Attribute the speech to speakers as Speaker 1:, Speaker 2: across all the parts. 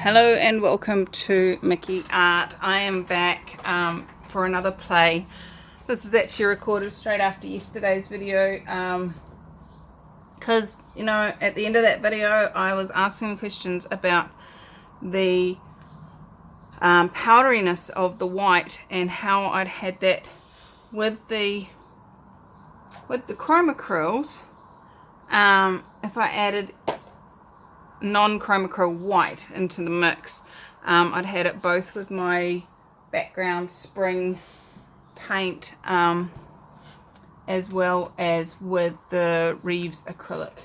Speaker 1: Hello and welcome to Mickey Art. I am back for another play. This is actually recorded straight after yesterday's video because, you know, at the end of that video I was asking questions about the powderiness of the white and how I'd had that with the Chromacryls. If I added non-Chromacryl white into the mix, I'd had it both with my background spring paint as well as with the Reeves Acrylic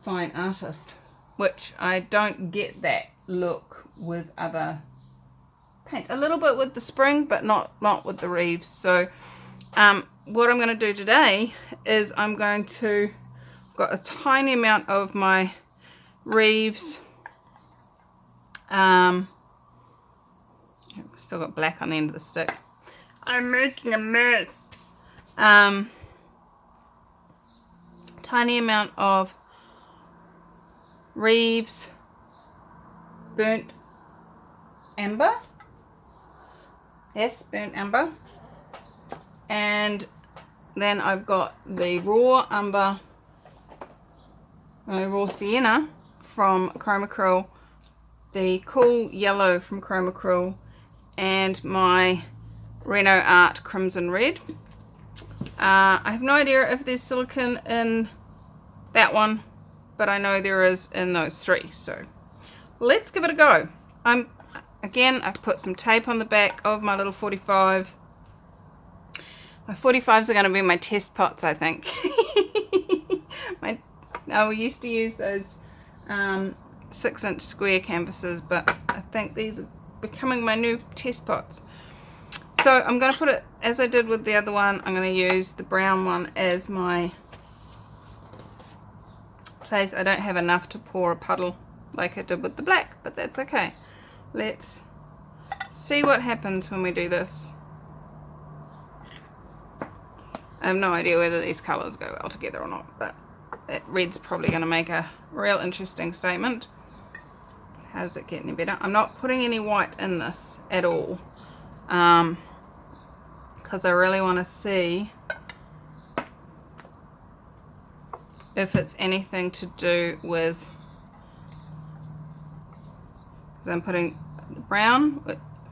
Speaker 1: Fine Artist, which I don't get that look with other paints. A little bit with the spring, but not with the Reeves. So what I'm going to do today is I've got a tiny amount of my Reeves, still got black on the end of the stick. I'm making a mess. Tiny amount of Reeves burnt amber. Yes, burnt amber. And then I've got the raw umber, raw sienna from Chromacryl, the cool yellow from Chromacryl, and my Reno Art Crimson Red. I have no idea if there's silicone in that one, but I know there is in those three, so let's give it a go. I've put some tape on the back of my little 45. My 45s are going to be my test pots, I think. We used to use those 6-inch square canvases, but I think these are becoming my new test pots. So I'm going to put it, as I did with the other one, I'm going to use the brown one as my place. I don't have enough to pour a puddle like I did with the black, but that's okay. Let's see what happens when we do this. I have no idea whether these colours go well together or not, but that red's probably going to make a real interesting statement. How does it get any better? I'm not putting any white in this at all, because I really want to see if it's anything to do with, because I'm putting the brown,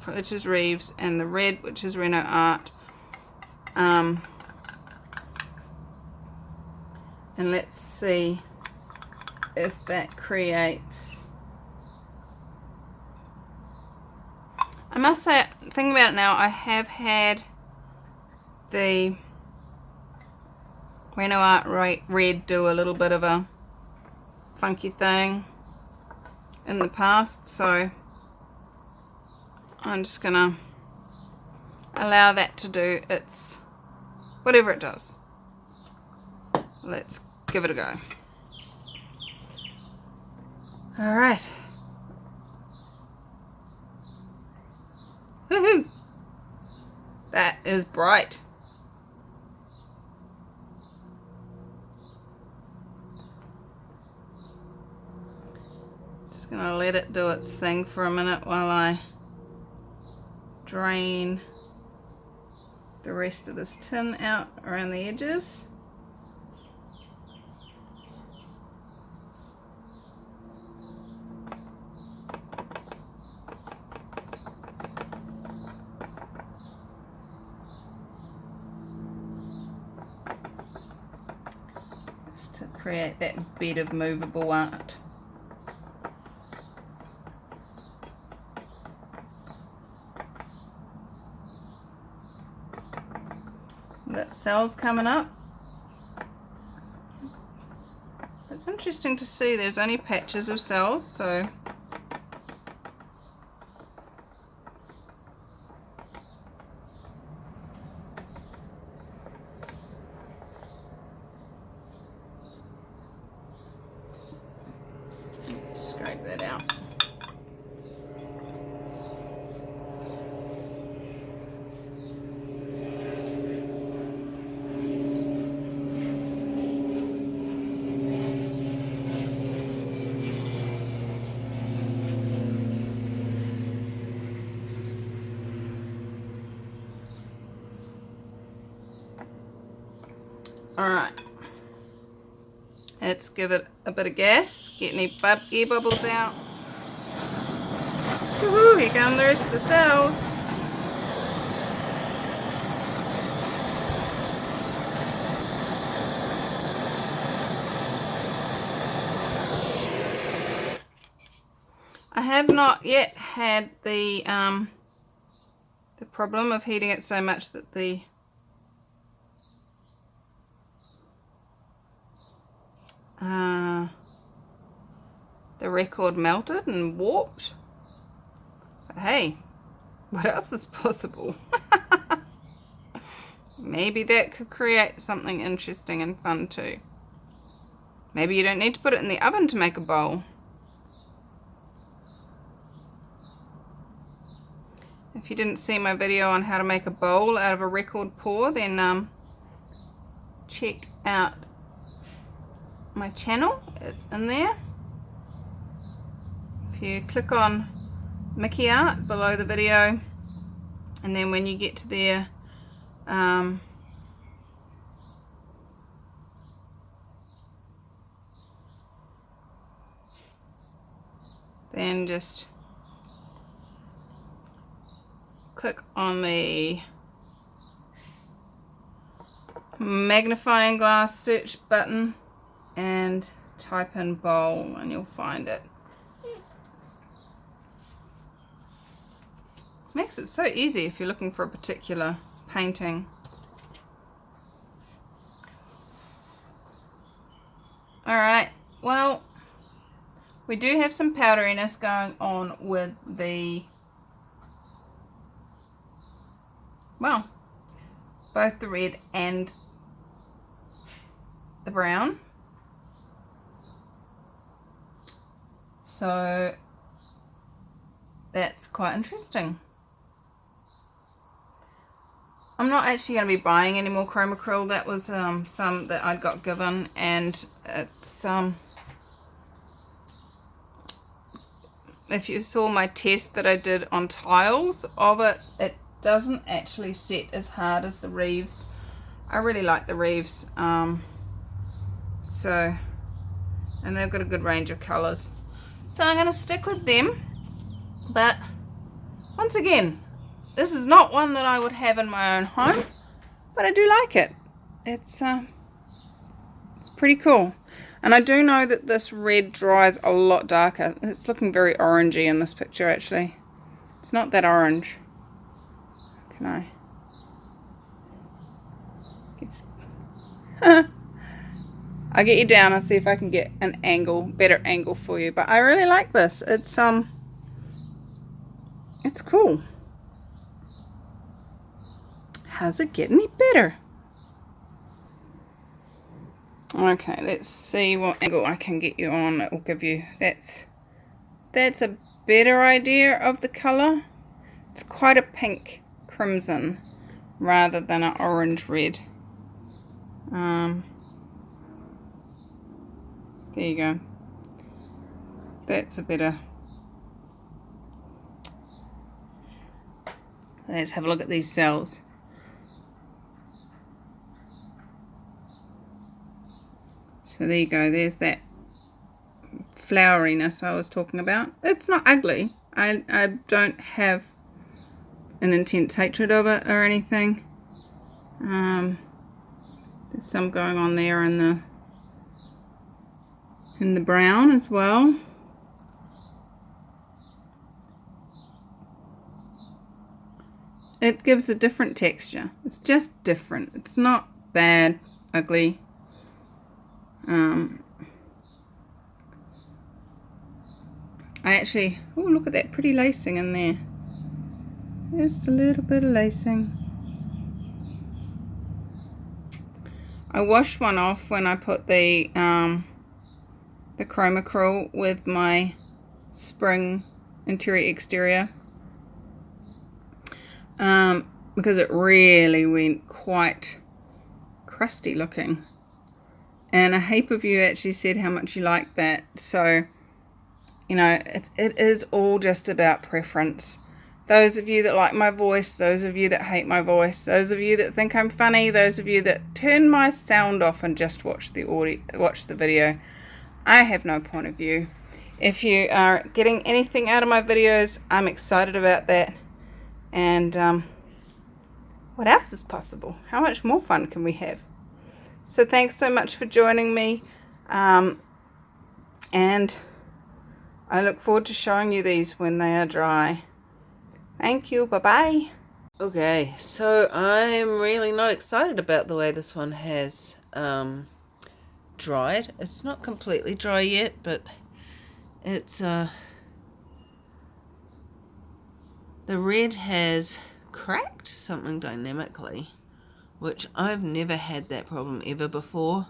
Speaker 1: which is Reeves, and the red, which is Reno Art. And let's see if that creates. I must say, thinking about it now, I have had the Reno Art Red do a little bit of a funky thing in the past, so I'm just going to allow that to do its whatever it does. Let's give it a go. Alright. Woohoo! That is bright. Just gonna let it do its thing for a minute while I drain the rest of this tin out around the edges. To create that bed of movable art. That cell's coming up. It's interesting to see there's only patches of cells, so scrape that out. Alright, let's give it a bit of gas, get any air bubbles out. Woohoo, here come the rest of the cells. I have not yet had the problem of heating it so much that the record melted and warped. But hey, what else is possible? Maybe that could create something interesting and fun too. Maybe you don't need to put it in the oven to make a bowl. If you didn't see my video on how to make a bowl out of a record pour, then check out my channel. It's in there. If you click on Mickey Art below the video, and then when you get to there, then just click on the magnifying glass search button and type in bowl and you'll find it. Makes it so easy if you're looking for a particular painting. Alright, well, we do have some powderiness going on with the, well, both the red and the brown. So that's quite interesting. I'm not actually going to be buying any more Chromacryl. That was some that I got given, and it's if you saw my test that I did on tiles of it, it doesn't actually set as hard as the Reeves. I really like the Reeves, so, and they've got a good range of colours, so I'm going to stick with them. But once again, this is not one that I would have in my own home, but I do like it. It's pretty cool. And I do know that this red dries a lot darker. It's looking very orangey in this picture actually. It's not that orange. Can I? I'll get you down. I'll see if I can get an angle, better angle for you. But I really like this. It's cool. How's it get any better? Okay, let's see what angle I can get you on that will give you, that's a better idea of the colour. It's quite a pink crimson rather than an orange red. There you go. That's a better. Let's have a look at these cells. So there you go, there's that floweriness I was talking about. It's not ugly. I don't have an intense hatred of it or anything. There's some going on there in the brown as well. It gives a different texture. It's just different. It's not bad, ugly. I actually, oh, look at that pretty lacing in there. Just a little bit of lacing. I washed one off when I put the Chromacryl with my spring interior exterior, because it really went quite crusty looking. And a heap of you actually said how much you liked that. So, you know, it is all just about preference. Those of you that like my voice, those of you that hate my voice, those of you that think I'm funny, those of you that turn my sound off and just watch the video, I have no point of view. If you are getting anything out of my videos, I'm excited about that. And what else is possible? How much more fun can we have? So thanks so much for joining me. And I look forward to showing you these when they are dry. Thank you. Bye-bye. Okay, so I'm really not excited about the way this one has dried. It's not completely dry yet, but it's the red has cracked something dynamically, which I've never had that problem ever before.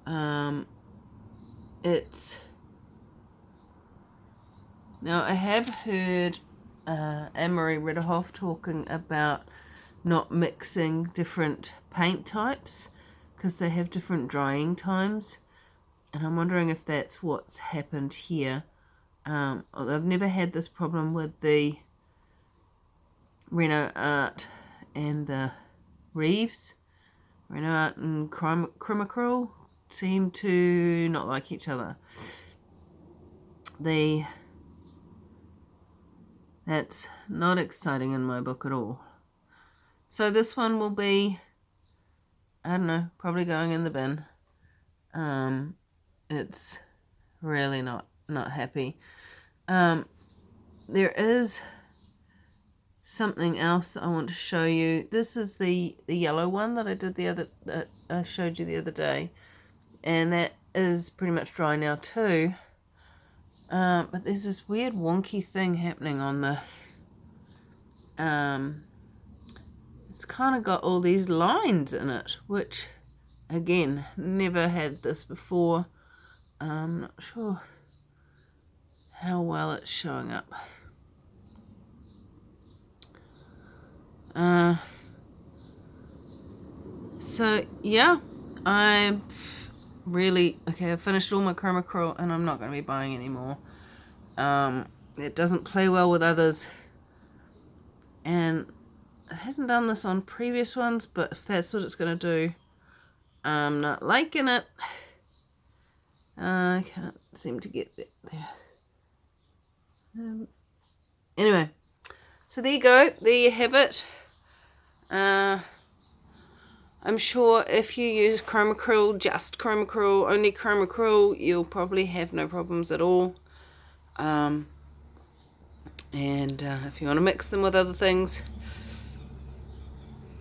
Speaker 1: Now I have heard Anne-Marie Ridderhoff talking about not mixing different paint types because they have different drying times, and I'm wondering if that's what's happened here. I've never had this problem with the Reno Art and the Reeves. Reno Art and Chromacryl seem to not like each other. That's not exciting in my book at all. So this one will be, I don't know, probably going in the bin. It's really not happy. There is something else I want to show you. This is the yellow one that I showed you the other day, and that is pretty much dry now too. But there's this weird wonky thing happening on the it's kind of got all these lines in it, which again, never had this before. I'm not sure how well it's showing up. So yeah, I've finished all my Chromacryl and I'm not going to be buying any more. It doesn't play well with others, and it hasn't done this on previous ones, but if that's what it's going to do, I'm not liking it. I can't seem to get there. Anyway, so there you go. There you have it. I'm sure if you use Chromacryl, just Chromacryl, only Chromacryl, you'll probably have no problems at all. And if you want to mix them with other things,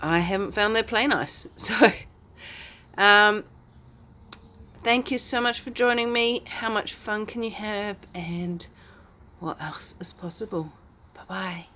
Speaker 1: I haven't found they play nice. So, thank you so much for joining me. How much fun can you have, and what else is possible? Bye-bye.